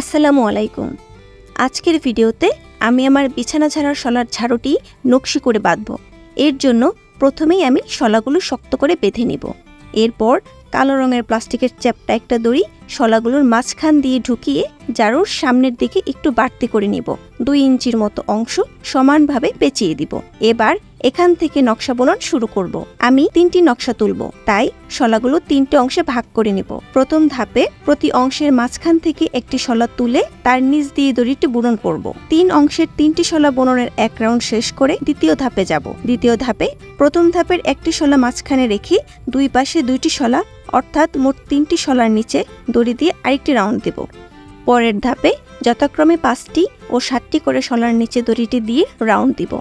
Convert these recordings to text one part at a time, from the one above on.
আসসালামু আলাইকুম। আজকের ভিডিওতে আমি আমার বিছানা ঝাড়ার শলার ঝাড়ুটি নকশি করে বাঁধব। এর জন্য প্রথমেই আমি শলাগুলো শক্ত করে বেঁধে নিব। এরপর কালো রঙের প্লাস্টিকের চ্যাপ্টা একটা দড়ি শলাগুলোর মাঝখান দিয়ে ঢুকিয়ে ঝাড়ুর সামনের দিকে একটু বাড়তি করে নিব। 2 ইঞ্চির মতো অংশ সমানভাবে পেঁচিয়ে দিব। এবার এখান থেকে নকশা বুনন শুরু করব। আমি 3টি নকশা তুলব, তাই শলাগুলো 3টে অংশে ভাগ করে নিব। প্রথম ধাপে প্রতি অংশের মাঝখান থেকে একটি শলা তুলে তার নিচ দিয়ে দড়িটি বুনন করব। 3 অংশের 3টি শলা বুননের এক রাউন্ড শেষ করে দ্বিতীয় ধাপে যাব। দ্বিতীয় ধাপে প্রথম ধাপের একটি শলা মাঝখানে রেখে দুই পাশে 2টি শলা অর্থাৎ মোট 3টি শলার নিচে দড়ি দিয়ে আরেকটি রাউন্ড দেব। পরের ধাপে যথাক্রমে 5টি ও 7টি করে শলার নিচে দড়িটি দিয়ে রাউন্ড দিব।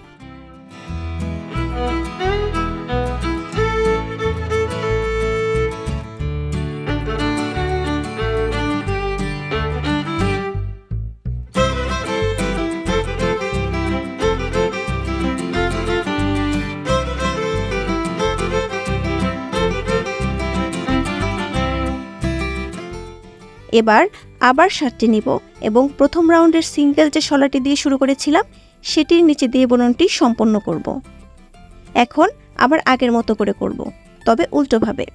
এবার আবার 7টি নিব এবং প্রথম রাউন্ডের সিঙ্গেল যে শলাটি দিয়ে শুরু করেছিলাম সেটির নিচে দিয়ে বুননটি সম্পন্ন করব। এখন আবার আগের মতো করে করব, তবে উল্টোভাবে।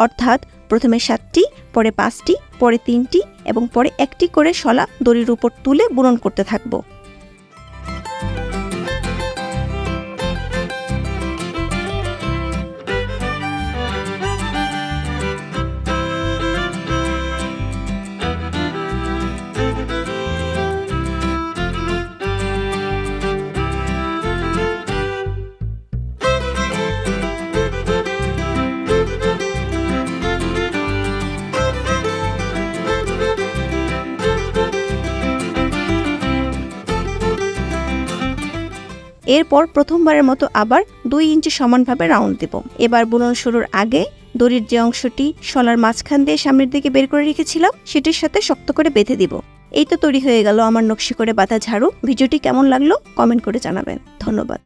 অর্থাৎ প্রথমে 7টি, পরে 5টি, পরে 3টি এবং পরে 1টি করে শলা দড়ির উপর তুলে বুনন করতে থাকব। এরপর প্রথমবারের মতো আবার 2 ইঞ্চি সমানভাবে রাউন্ড দেব। এবার বুনন শুরুর আগে দড়ির যে অংশটি শলার মাঝখান দিয়ে সামনের দিকে বের করে রেখেছিলাম সেটির সাথে শক্ত করে বেঁধে দিব। এই তো তৈরি হয়ে গেল আমার নকশি করে বাঁধা ঝাড়ু। ভিডিওটি কেমন লাগলো কমেন্ট করে জানাবেন। ধন্যবাদ।